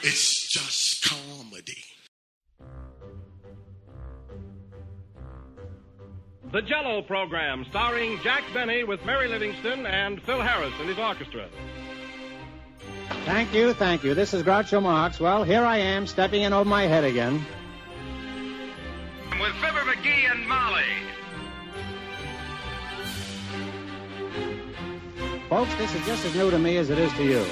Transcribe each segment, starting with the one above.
It's just comedy. The Jell-O Program, starring Jack Benny with Mary Livingston and Phil Harris and his orchestra. Thank you. This is Groucho Marx. Well, here I am, stepping in over my head again. With Fibber McGee and Molly. Folks, this is just as new to me as it is to you.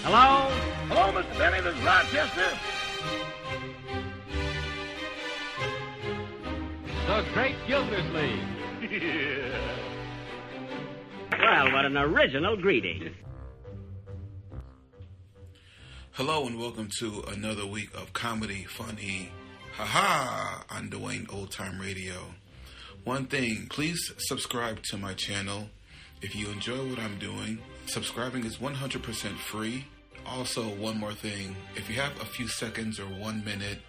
Hello? Hello, Mr. Benny, this is Rochester. The Great Gildersleeve. Well, what an original greeting. Hello and welcome to another week of comedy, funny, haha, on Dwayne Old Time Radio. One thing, please subscribe to my channel. If you enjoy what I'm doing, subscribing is 100% free. Also, one more thing, if you have a few seconds or 1 minute,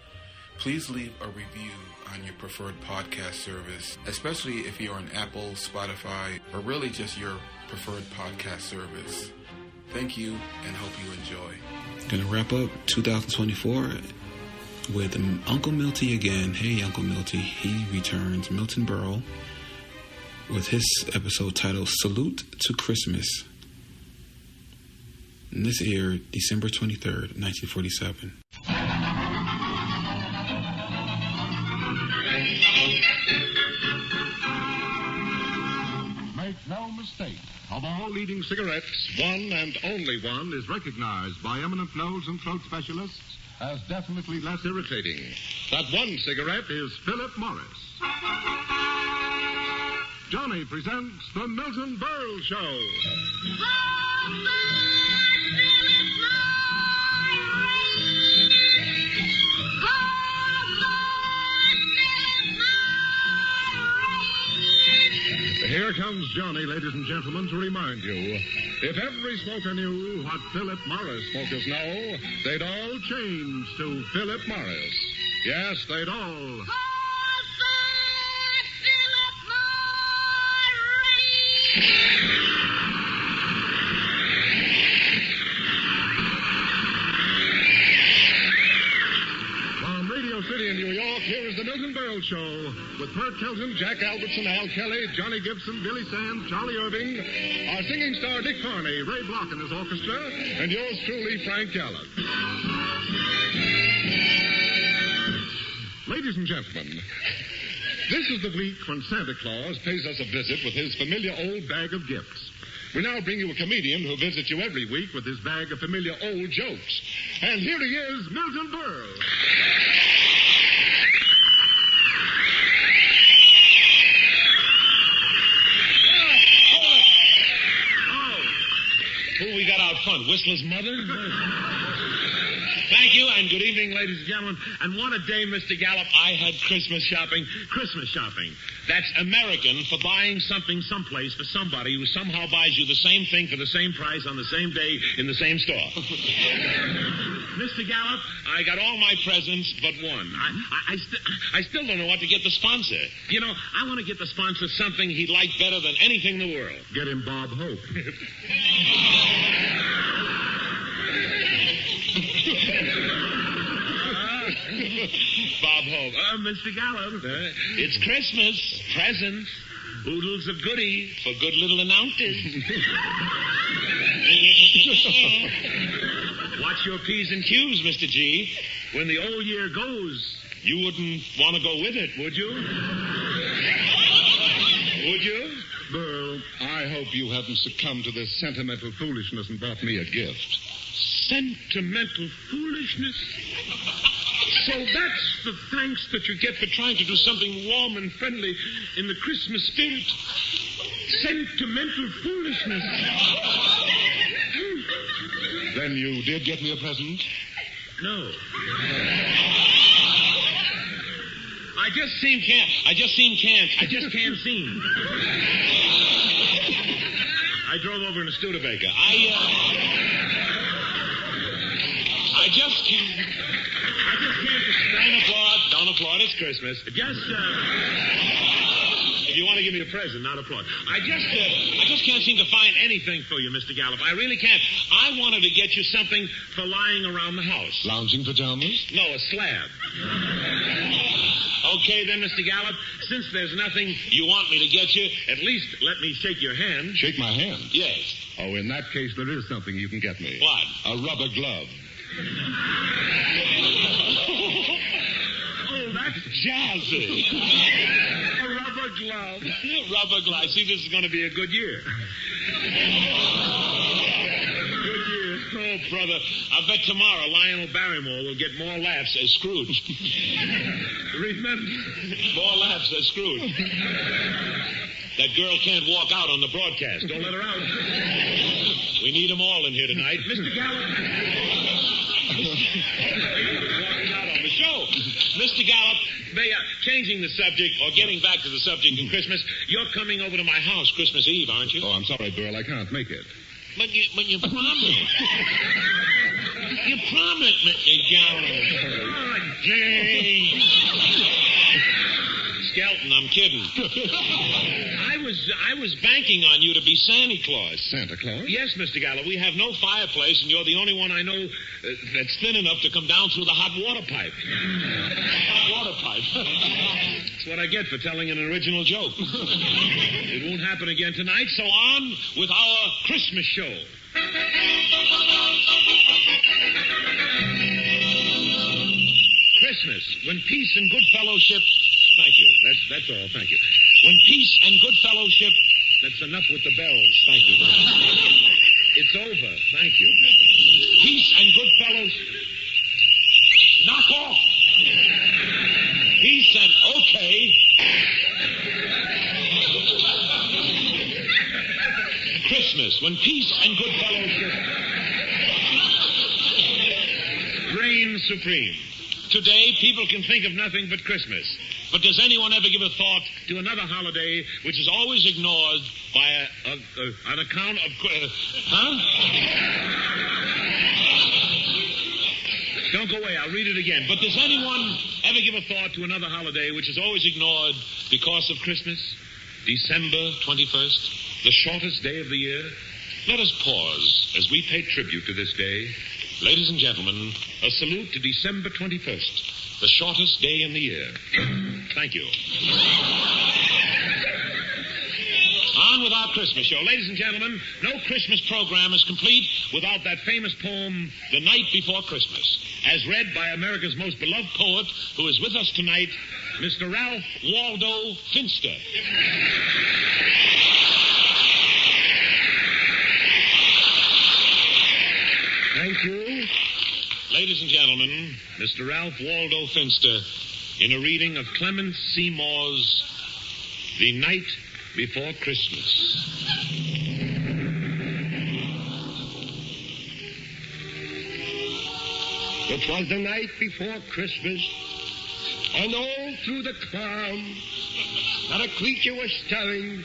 please leave a review on your preferred podcast service, especially if you're on Apple, Spotify, or really just your preferred podcast service. Thank you and hope you enjoy. Gonna wrap up 2024 with Uncle Miltie again. Hey, Uncle Miltie. He returns, Milton Berle, with his episode titled Salute to Christmas. And this aired December 23rd, 1947. Make no mistake, of all leading cigarettes, one and only one is recognized by eminent nose and throat specialists as definitely less irritating. That one cigarette is Philip Morris. Johnny presents the Milton Berle Show. Here comes Johnny, ladies and gentlemen, to remind you, if every smoker knew what Philip Morris smokers know, they'd all change to Philip Morris. Yes, they'd all. From Radio City in New York, here is the Milton Berle Show with Bert Kelton, Jack Albertson, Al Kelly, Johnny Gibson, Billy Sands, Charlie Irving, our singing star Dick Carney, Ray Block and his orchestra, and yours truly, Frank Gallup. Ladies and gentlemen, this is the week when Santa Claus pays us a visit with his familiar old bag of gifts. We now bring you a comedian who visits you every week with his bag of familiar old jokes. And here he is, Milton Berle. Who we got out front? Whistler's mother? Thank you, and good evening, ladies and gentlemen. And what a day, Mr. Gallup. I had Christmas shopping. Christmas shopping. That's American for buying something someplace for somebody who somehow buys you the same thing for the same price on the same day in the same store. Mr. Gallup, I got all my presents but one. I still don't know what to get the sponsor. You know, I want to get the sponsor something he'd like better than anything in the world. Get him Bob Hope. Bob Hope. Mr. Gallup, it's Christmas. Presents. Oodles of goody for good little announcers. Watch your P's and Q's, Mr. G. When the old year goes, you wouldn't want to go with it, would you? Would you? Burl, I hope you haven't succumbed to this sentimental foolishness and bought me a gift. Sentimental foolishness? So that's the thanks that you get for trying to do something warm and friendly in the Christmas spirit. Sentimental foolishness. Then you did get me a present? No. I just can't seem. I drove over in a Studebaker. I just can't. Don't applaud. It's Christmas. You want to give me a present, not applause. I just can't seem to find anything for you, Mr. Gallup. I really can't. I wanted to get you something for lying around the house. Lounging pajamas? No, a slab. Okay, then, Mr. Gallup, since there's nothing you want me to get you, at least let me shake your hand. Shake my hand? Yes. Oh, in that case, there is something you can get me. What? A rubber glove. Oh, that's jazzy. A rubber glove. Rubber glove. See, this is going to be a good year. Good year. Oh, brother. I bet tomorrow Lionel Barrymore will get more laughs as Scrooge. Remember? More laughs as Scrooge. That girl can't walk out on the broadcast. Don't let her out. We need them all in here tonight. Mr. Gallup. Walking out on the show. Mr. Gallup, changing the subject, or getting back to the subject of Christmas, you're coming over to my house Christmas Eve, aren't you? Oh, I'm sorry, Burl. I can't make it. But you promised. You promised, Mr. Gallup. Oh, Jay. Skelton, I'm kidding. I was banking on you to be Santa Claus. Santa Claus? Yes, Mr. Gallup. We have no fireplace, and you're the only one I know that's thin enough to come down through the hot water pipe. Hot water pipe. That's what I get for telling an original joke. It won't happen again tonight, so on with our Christmas show. Christmas, when peace and good fellowship... Thank you. That's all. Thank you. When peace and good fellowship... That's enough with the bells. Thank you. It's over. Thank you. Peace and good fellowship... Knock off. Peace and... Okay. Christmas, when peace and good fellowship... reign supreme. Today, people can think of nothing but Christmas. But does anyone ever give a thought to another holiday which is always ignored by an account of... Don't go away. I'll read it again. But does anyone ever give a thought to another holiday which is always ignored because of Christmas? December 21st, the shortest day of the year. Let us pause as we pay tribute to this day. Ladies and gentlemen, a salute to December 21st, the shortest day in the year. Thank you. On with our Christmas show. Ladies and gentlemen, no Christmas program is complete without that famous poem, The Night Before Christmas, as read by America's most beloved poet, who is with us tonight, Mr. Ralph Waldo Finster. Thank you. Ladies and gentlemen, Mr. Ralph Waldo Finster in a reading of Clemens Seymour's The Night Before Christmas. It was the night before Christmas, and all through the calm, not a creature was stirring,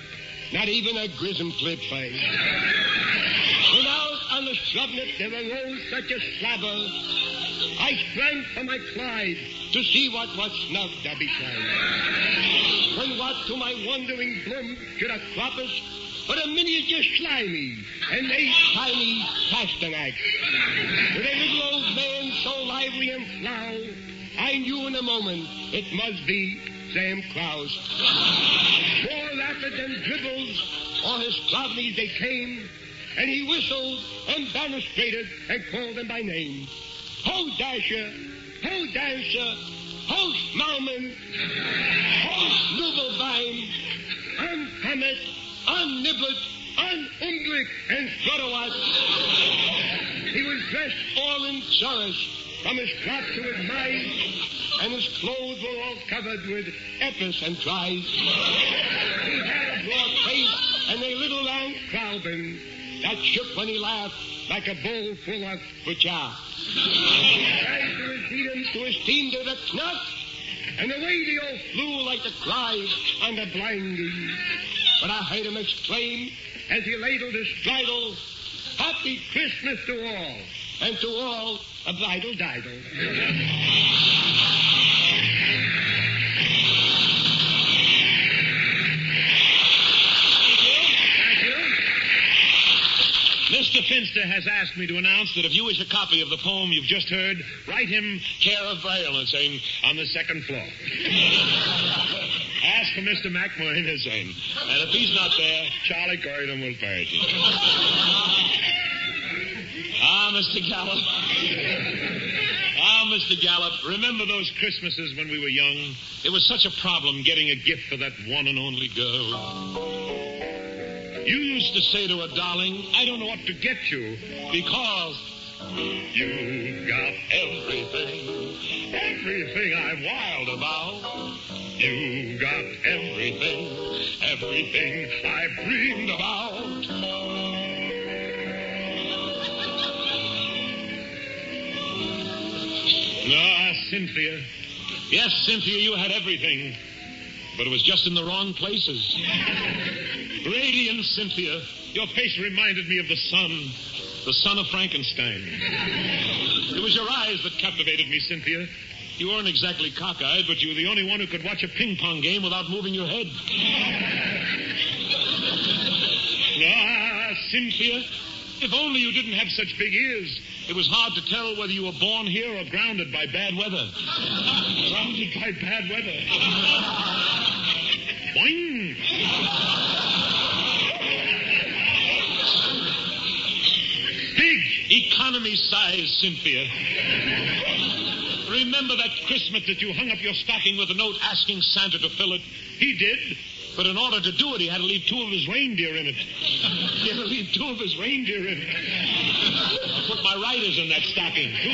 not even a grizzum flip fang. When out on the shrubnet there arose such a slabber, I sprang from my Clyde to see what was snuffed a beside. When what to my wondering bloom should have cropped but a miniature slimy and 8 tiny pasternacks. With a little old man so lively and flow, I knew in a moment it must be Sam Krause. More rapid than dribbles, all his clodneys they came, and he whistled and balustrated and called them by name. Ho, Dasher! Ho, Dancer! Ho, Smallman! Ho, Snooblebein! Unhammet! Unnibblet! Unumblick! And Strutowat! He was dressed all in chorus, from his crop to his mind, and his clothes were all covered with epis and tries. He had a broad face and a little round crowbin that shook when he laughed like a bowl full of butcha. He tried to receive him to his team to the knot, and away they all flew like the cry on the blinding. But I heard him exclaim as he ladled his bridle, Happy Christmas to all, and to all a bridal diddle. Mr. Finster has asked me to announce that if you wish a copy of the poem you've just heard, write him care of Berle on the second floor. Ask for Mr. McMurray, and if he's not there, Charlie Corridon will purge him. Mr. Gallup. Mr. Gallup, remember those Christmases when we were young? It was such a problem getting a gift for that one and only girl. You used to say to her, darling, I don't know what to get you because you got everything I'm wild about. You got everything I've dreamed about. Cynthia. Yes, Cynthia, you had everything, but it was just in the wrong places. Radiant Cynthia, your face reminded me of the son of Frankenstein. It was your eyes that captivated me, Cynthia. You weren't exactly cockeyed, but you were the only one who could watch a ping-pong game without moving your head. Cynthia, if only you didn't have such big ears. It was hard to tell whether you were born here or grounded by bad weather. Grounded by bad weather. Boing! Big economy size, Cynthia. Remember that Christmas that you hung up your stocking with a note asking Santa to fill it? He did. But in order to do it, he had to leave 2 of his reindeer in it. I put my riders in that stocking, too.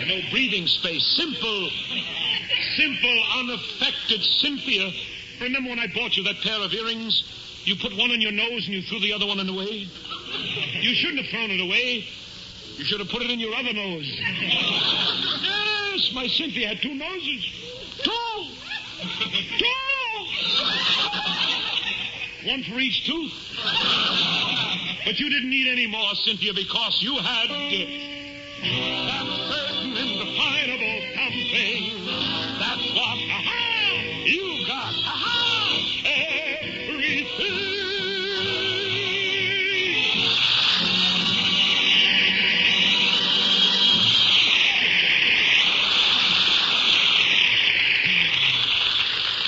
No breathing space. Simple, unaffected Cynthia. Remember when I bought you that pair of earrings? You put one in your nose and you threw the other one away? You shouldn't have thrown it away. You should have put it in your other nose. Yes, my Cynthia had 2 noses. 2! One for each tooth. But you didn't need any more, Cynthia, because you had that certain indefinable something. That's what, you got, everything.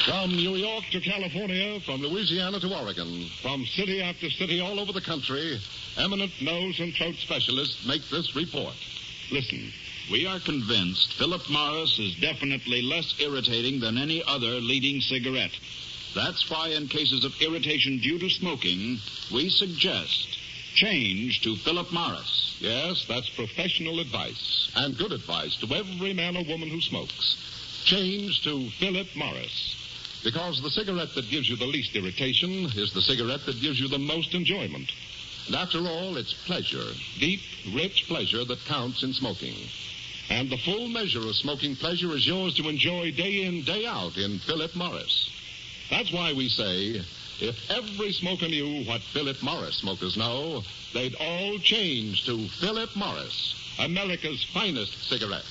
From New York to California, from Louisiana to Oregon, from city after city all over the country, eminent nose and throat specialists make this report. Listen. We are convinced Philip Morris is definitely less irritating than any other leading cigarette. That's why in cases of irritation due to smoking, we suggest change to Philip Morris. Yes, that's professional advice, and good advice to every man or woman who smokes. Change to Philip Morris. Because the cigarette that gives you the least irritation is the cigarette that gives you the most enjoyment. And after all, it's pleasure, deep, rich pleasure that counts in smoking. And the full measure of smoking pleasure is yours to enjoy day in, day out in Philip Morris. That's why we say, if every smoker knew what Philip Morris smokers know, they'd all change to Philip Morris, America's finest cigarette.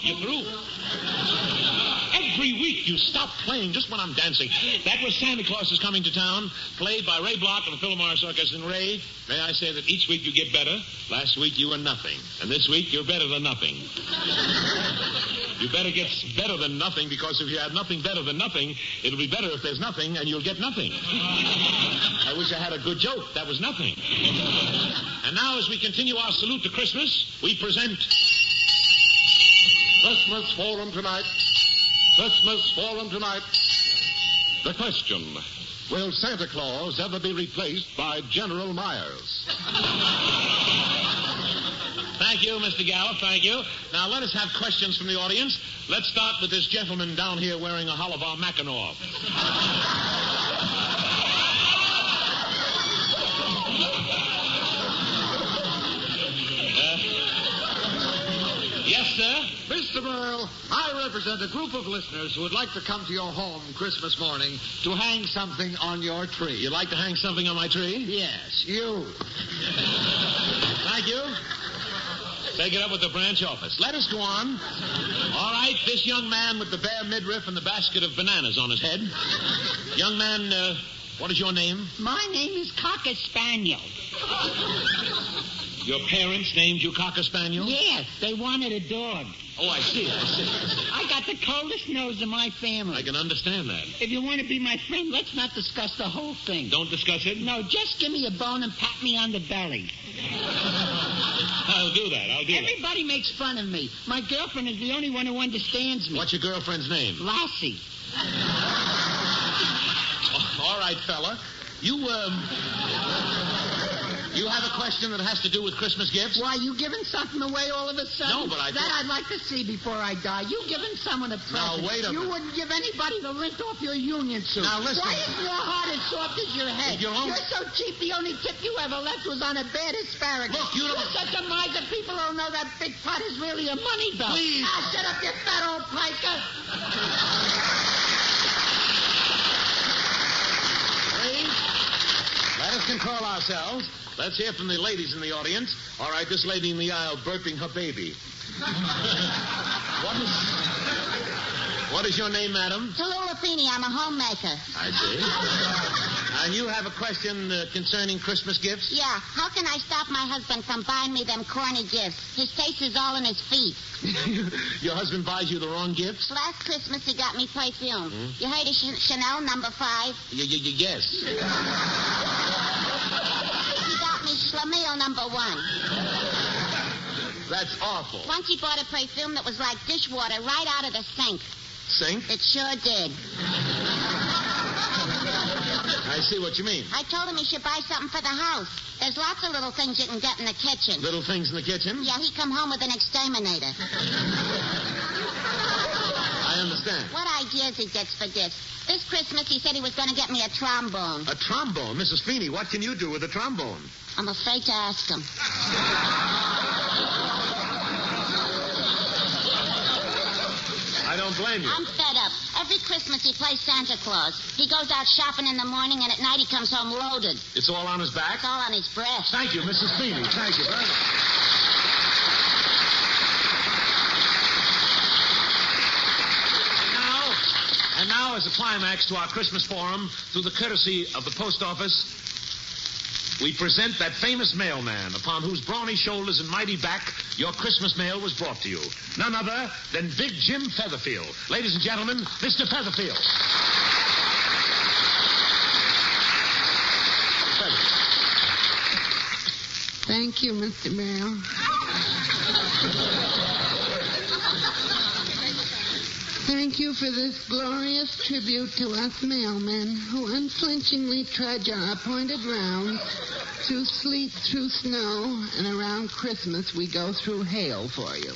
You through? Every week you stop playing just when I'm dancing. That was Santa Claus is Coming to Town, played by Ray Block of the Philomar Circus. And Ray, may I say that each week you get better. Last week you were nothing. And this week you're better than nothing. You better get better than nothing, because if you have nothing better than nothing, it'll be better if there's nothing, and you'll get nothing. I wish I had a good joke. That was nothing. And now, as we continue our salute to Christmas, we present... Christmas Forum tonight. The question, will Santa Claus ever be replaced by General Myers? Thank you, Mr. Gallup, thank you. Now, let us have questions from the audience. Let's start with this gentleman down here wearing a Holivar Mackinac. Yes, sir? Mr. Berle, I represent a group of listeners who would like to come to your home Christmas morning to hang something on your tree. You'd like to hang something on my tree? Yes, you. Thank you. Take it up with the branch office. Let us go on. All right, this young man with the bare midriff and the basket of bananas on his head. Young man, what is your name? My name is Cocker Spaniel. Your parents named you Cocker Spaniel? Yes, they wanted a dog. Oh, I see. I got the coldest nose in my family. I can understand that. If you want to be my friend, let's not discuss the whole thing. Don't discuss it? No, just give me a bone and pat me on the belly. I'll do that. Everybody makes fun of me. My girlfriend is the only one who understands me. What's your girlfriend's name? Lassie. All right, fella. You have a question that has to do with Christmas gifts? Why, you giving something away all of a sudden? No, but I'd like to see before I die. You giving someone a present. Now, wait a minute. You wouldn't give anybody the lint off your union suit. Now, listen. Why is your heart as soft as your head? You're so cheap, the only tip you ever left was on a bad asparagus. Look, you don't... You're such a miser, people don't know that big pot is really a money belt. Please. Shut up, you fat old piker. Please. Let us control ourselves. Let's hear from the ladies in the audience. All right, this lady in the aisle burping her baby. What is your name, madam? Tallulah Feeney. I'm a homemaker. I see. And you have a question concerning Christmas gifts? Yeah. How can I stop my husband from buying me them corny gifts? His taste is all in his feet. Your husband buys you the wrong gifts? Last Christmas, he got me perfume. You heard of Chanel No. 5? Yes. Schlemiel No. 1. That's awful. Once he bought a perfume that was like dishwater right out of the sink. Sink? It sure did. I see what you mean. I told him he should buy something for the house. There's lots of little things you can get in the kitchen. Little things in the kitchen? Yeah, he come home with an exterminator. I understand. What ideas he gets for gifts. This Christmas, he said he was going to get me a trombone. A trombone? Mrs. Feeney, what can you do with a trombone? I'm afraid to ask him. I don't blame you. I'm fed up. Every Christmas he plays Santa Claus. He goes out shopping in the morning, and at night he comes home loaded. It's all on his back? It's all on his breast. Thank you, Mrs. Feeney. Thank you very much. And now, as a climax to our Christmas forum, through the courtesy of the post office, we present that famous mailman upon whose brawny shoulders and mighty back your Christmas mail was brought to you. None other than Big Jim Featherfield. Ladies and gentlemen, Mr. Featherfield. Thank you, Mr. Berle. Thank you for this glorious tribute to us mailmen who unflinchingly trudge our appointed rounds through sleet, through snow, and around Christmas we go through hail for you.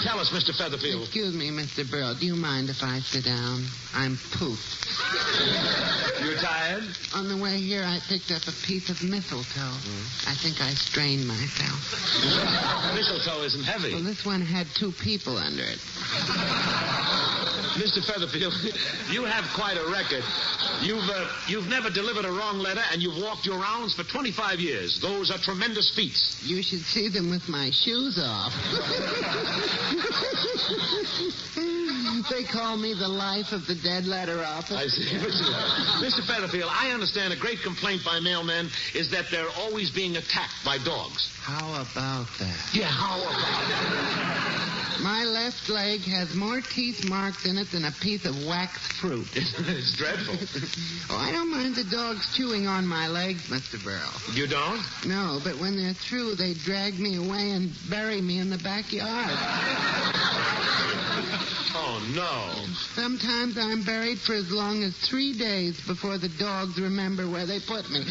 Tell us, Mr. Featherfield. Excuse me, Mr. Berle. Do you mind if I sit down? I'm pooped. You're tired? On the way here, I picked up a piece of mistletoe. I think I strained myself. Mistletoe isn't heavy. Well, this one had 2 people under it. Mr. Featherfield, you have quite a record. You've never delivered a wrong letter, and you've walked your rounds for 25 years. Those are tremendous feats. You should see them with my shoes off. They call me the life of the dead letter office. I see. Mr. Featherfield, I understand a great complaint by mailmen is that they're always being attacked by dogs. How about that? Yeah, how about that? My left leg has more teeth marks in it than a piece of waxed fruit. It's dreadful. Oh, I don't mind the dogs chewing on my legs, Mr. Berle. You don't? No, but when they're through, they drag me away and bury me in the backyard. Oh, no. Sometimes I'm buried for as long as 3 days before the dogs remember where they put me.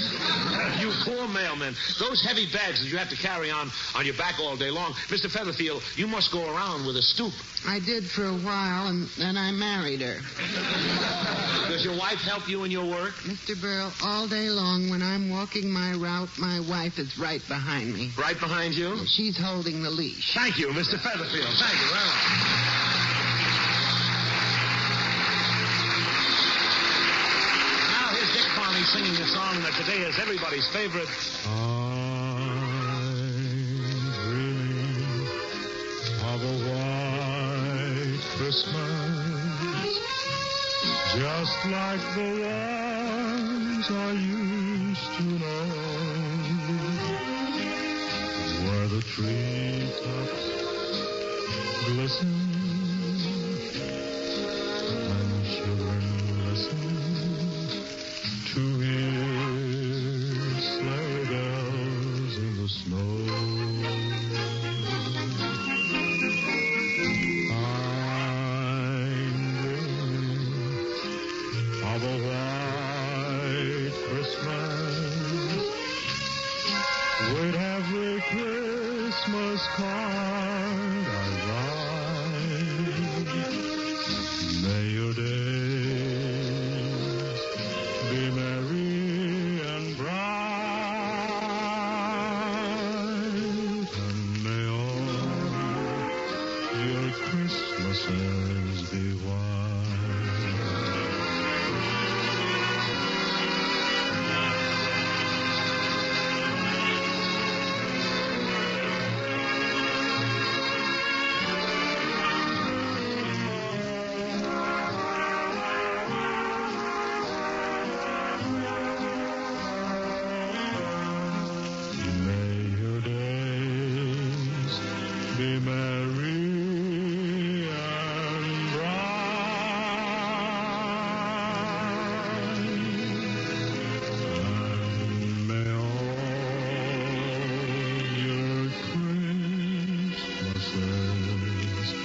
You poor mailman. Those heavy bags that you have to carry on your back all day long. Mr. Featherfield, you must go around with a stoop. I did for a while, and then I married her. Does your wife help you in your work? Mr. Berle, all day long when I'm walking my route, my wife is right behind me. Right behind you? She's holding the leash. Thank you, Mr. Featherfield. Thank you very much. Singing a song that today is everybody's favorite. On Christmas, just like the ones I used to know, where the treetops glisten and children listen to hear sleigh bells in the snow. Of a white Christmas with every Christmas card I write. May your days be merry and bright, and may all your Christmases be white. Be merry and bright, and may all your Christmases be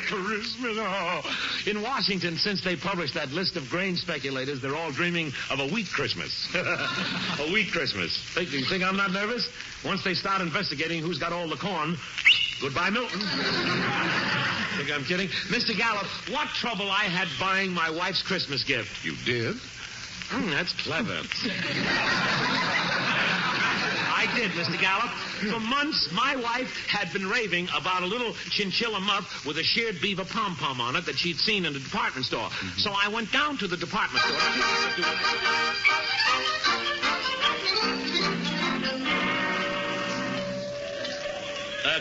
Christmas. Oh. In Washington, since they published that list of grain speculators, they're all dreaming of a wheat Christmas. A wheat Christmas. You think I'm not nervous? Once they start investigating who's got all the corn, goodbye, Milton. Think I'm kidding? Mr. Gallup, what trouble I had buying my wife's Christmas gift. You did? That's clever. I did, Mr. Gallup. For months, my wife had been raving about a little chinchilla muff with a sheared beaver pom-pom on it that she'd seen in the department store. Mm-hmm. So I went down to the department store.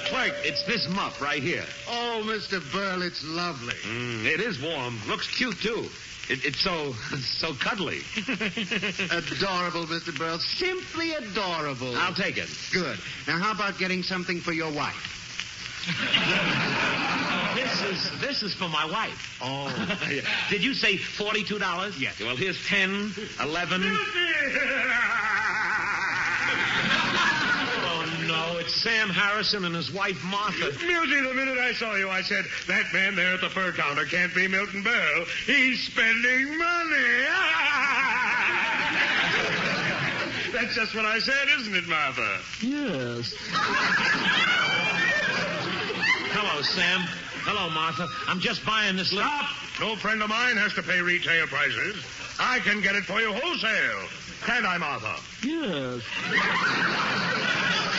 Clerk, it's this muff right here. Oh, Mr. Berle, it's lovely. It is warm. Looks cute, too. It's so cuddly. Adorable, Mr. Berle. Simply adorable. I'll take it. Good. Now, how about getting something for your wife? This is for my wife. Oh. Did you say $42? Yes. Well, here's 10, 11. It's Sam Harrison and his wife, Martha. Miltie, the minute I saw you, I said, that man there at the fur counter can't be Milton Berle. He's spending money. That's just what I said, isn't it, Martha? Yes. Hello, Sam. Hello, Martha. I'm just buying this little... Stop! No friend of mine has to pay retail prices. I can get it for you wholesale. Can't I, Martha? Yes.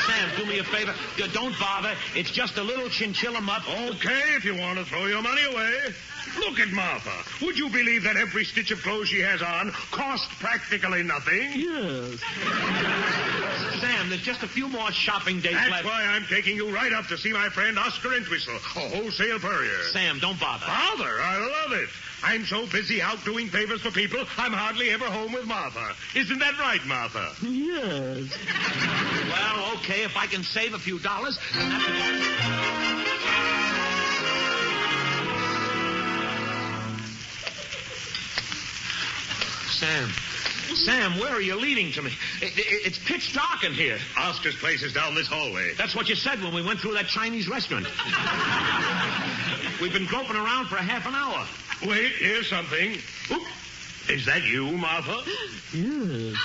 Sam, do me a favor. Don't bother. It's just a little chinchilla muff. Okay, if you want to throw your money away. Look at Martha. Would you believe that every stitch of clothes she has on cost practically nothing? Yes. Sam, there's just a few more shopping days left. That's why I'm taking you right up to see my friend Oscar Entwistle, a wholesale purrier. Sam, don't bother. Bother? I love it. I'm so busy out doing favors for people, I'm hardly ever home with Martha. Isn't that right, Martha? Yes. Well, okay, if I can save a few dollars. Sam, where are you leading to me? It's pitch dark in here. Oscar's place is down this hallway. That's what you said when we went through that Chinese restaurant. We've been groping around for a half an hour. Wait, here's something. Oop. Is that you, Martha? Yes.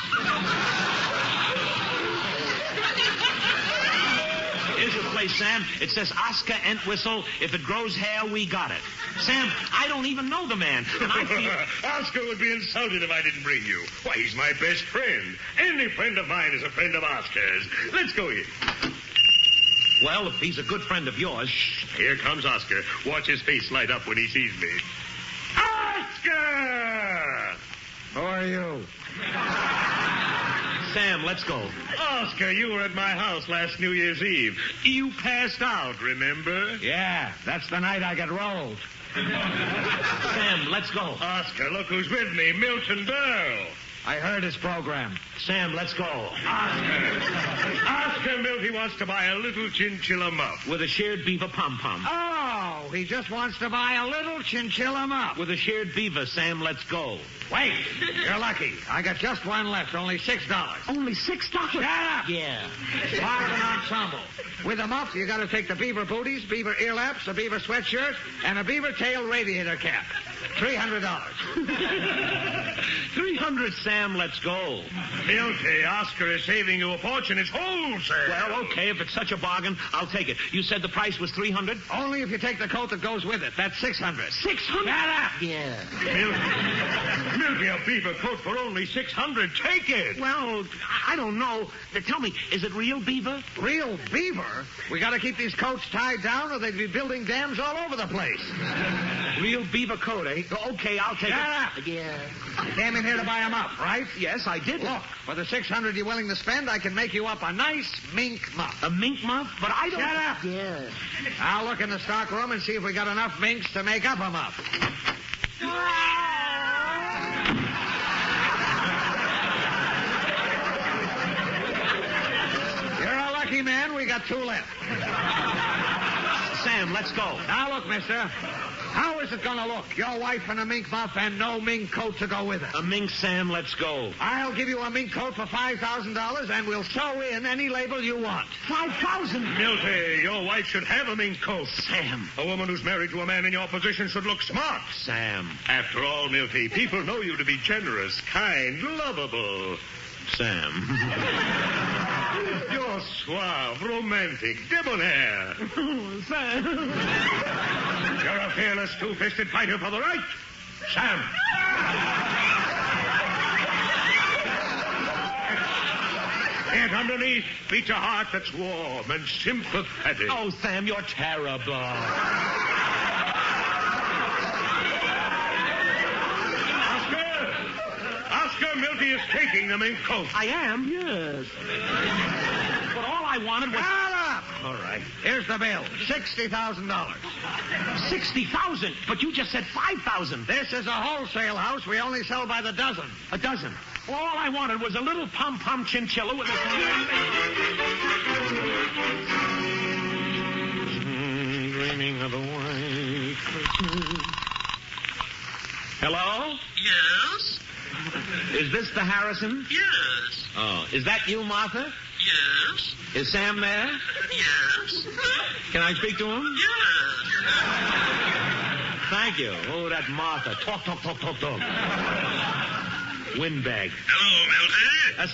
Here's your place, Sam. It says Oscar Entwistle. If it grows hair, we got it. Sam, I don't even know the man. And I feel... Oscar would be insulted if I didn't bring you. Why, he's my best friend. Any friend of mine is a friend of Oscar's. Let's go in. Well, if he's a good friend of yours... Here comes Oscar. Watch his face light up when he sees me. Oscar! Who are you? Sam, let's go. Oscar, you were at my house last New Year's Eve. You passed out, remember? Yeah, that's the night I got rolled. Sam, let's go. Oscar, look who's with me, Milton Berle. I heard his program. Sam, let's go. Oscar Miltie wants to buy a little chinchilla muff. With a shared beaver pom-pom. Oh, he just wants to buy a little chinchilla muff. With a shared beaver, Sam, let's go. Wait, you're lucky. I got just one left, only $6. Only $6? Shut up. Yeah. Part of an ensemble. With a muff, you got to take the beaver booties, beaver earlaps, a beaver sweatshirt, and a beaver tail radiator cap. $300. 300, Sam, let's go. Miltie, Oscar is saving you a fortune. It's wholesale. Well, okay, if it's such a bargain, I'll take it. You said the price was 300? Only if you take the coat that goes with it. That's 600. 600? Shut up. Yeah. Miltie, a beaver coat for only 600. Take it. Well, I don't know. Tell me, is it real beaver? Real beaver? We got to keep these coats tied down or they'd be building dams all over the place. Real beaver coat, eh? Okay, I'll take it. Shut up. Yeah. You came in here to buy them up, right? Yes, I did. Look, for the 600 you're willing to spend, I can make you up a nice mink muff. A mink muff? But I don't... Shut up. Yeah. I'll look in the stock room and see if we got enough minks to make up a muff. You're a lucky man. We got 2 left. Sam, let's go. Now, look, mister. How is it going to look? Your wife in a mink muff and no mink coat to go with it. A mink, Sam, let's go. I'll give you a mink coat for $5,000 and we'll sew in any label you want. 5,000? Miltie, your wife should have a mink coat. Sam. A woman who's married to a man in your position should look smart. Sam. After all, Miltie, people know you to be generous, kind, lovable. Sam. You're suave, romantic, debonair. Sam. You're a fearless, two-fisted fighter for the right. Sam. And underneath beats a heart that's warm and sympathetic. Oh, Sam, you're terrible. Oscar Miltie is taking the mink coat. I am? Yes. But all I wanted was... Shut up! All right. Here's the bill. $60,000. 60,000? But you just said 5,000. This is a wholesale house. We only sell by the dozen. A dozen? Well, all I wanted was a little pom-pom chinchilla with a... Dreaming of a white Christmas. Hello? Yes? Is this the Harrison? Yes. Oh, is that you, Martha? Yes. Is Sam there? Yes. Can I speak to him? Yes. Thank you. Oh, that Martha. Talk. Windbag. Hello, Miltie.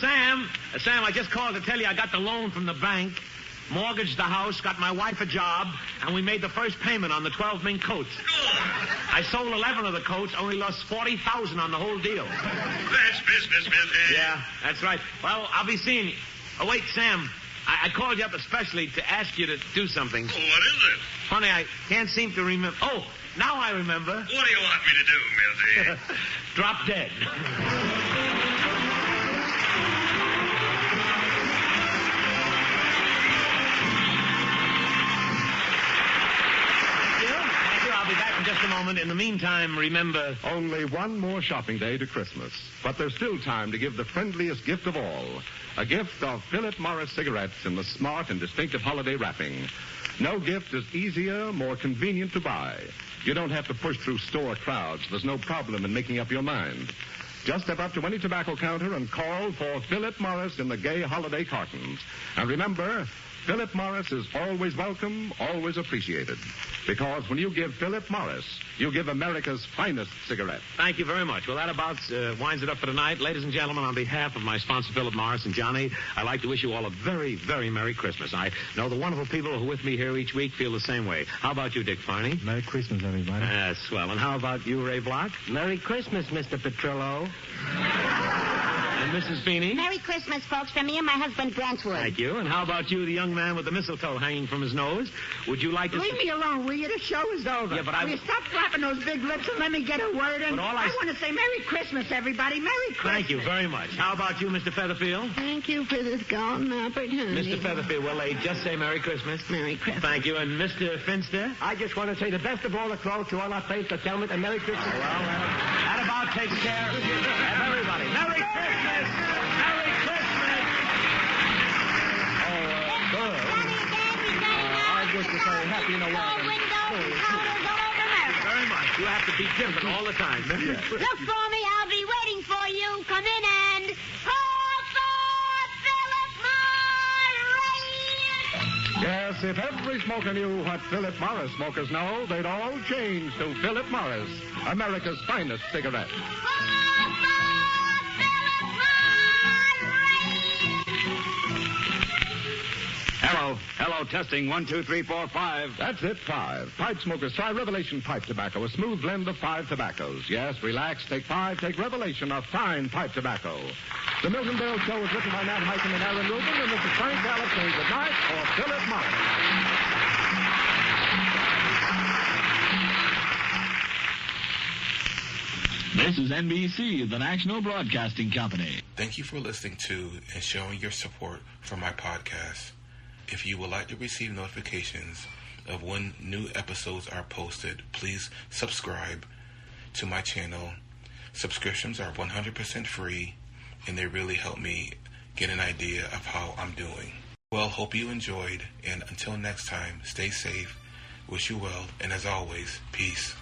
Sam, I just called to tell you I got the loan from the bank, mortgaged the house, got my wife a job, and we made the first payment on the 12 mink coats. Good. I sold 11 of the coats, only lost $40,000 on the whole deal. That's business, Miltie. Yeah, that's right. Well, I'll be seeing you. Oh, wait, Sam. I called you up especially to ask you to do something. Oh, what is it? Funny, I can't seem to remember. Oh, now I remember. What do you want me to do, Miltie? Drop dead. I'll be back in just a moment. In the meantime, remember... Only one more shopping day to Christmas. But there's still time to give the friendliest gift of all. A gift of Philip Morris cigarettes in the smart and distinctive holiday wrapping. No gift is easier, more convenient to buy. You don't have to push through store crowds. There's no problem in making up your mind. Just step up to any tobacco counter and call for Philip Morris in the gay holiday cartons. And remember, Philip Morris is always welcome, always appreciated. Because when you give Philip Morris, you give America's finest cigarette. Thank you very much. Well, that about winds it up for tonight. Ladies and gentlemen, on behalf of my sponsor, Philip Morris and Johnny, I'd like to wish you all a very, very Merry Christmas. I know the wonderful people who are with me here each week feel the same way. How about you, Dick Farney? Merry Christmas, everybody. Swell. And how about you, Ray Block? Merry Christmas, Mr. Petrillo. And Mrs. Feeney? Merry Christmas, folks, from me and my husband, Brentwood. Thank you. And how about you, the young man with the mistletoe hanging from his nose? Would you like to... Leave me alone, will you? The show is over. Yeah, but Will you stop flapping those big lips and let me get a word in? But all I want to say Merry Christmas, everybody. Merry Christmas. Thank you very much. How about you, Mr. Featherfield? Thank you for this golden opportunity. Mr. Featherfield, well, just say Merry Christmas. Merry Christmas. Thank you. And Mr. Finster? I just want to say the best of all the clothes to all our faiths, the gentlemen, and Merry Christmas. That about takes care of everybody. Merry Christmas! Merry Christmas! Good. I wish to say Happy New Year. Very much. You have to be different all the time. Look for me. I'll be waiting for you. Come in and... Yes, if every smoker knew what Philip Morris smokers know, they'd all change to Philip Morris, America's finest cigarette. Hello, testing. 1, 2, 3, 4, 5. That's it, 5. Pipe smokers, try Revelation Pipe Tobacco, a smooth blend of 5 tobaccos. Yes, relax, take 5, take Revelation of fine pipe tobacco. The Milton Berle Show is written by Nat Hyken and Aaron Rubin, and this is Frank Gallup saying good night for Philip Morris. This is NBC, the National Broadcasting Company. Thank you for listening to and showing your support for my podcast. If you would like to receive notifications of when new episodes are posted, please subscribe to my channel. Subscriptions are 100% free, and they really help me get an idea of how I'm doing. Well, hope you enjoyed, and until next time, stay safe, wish you well, and as always, peace.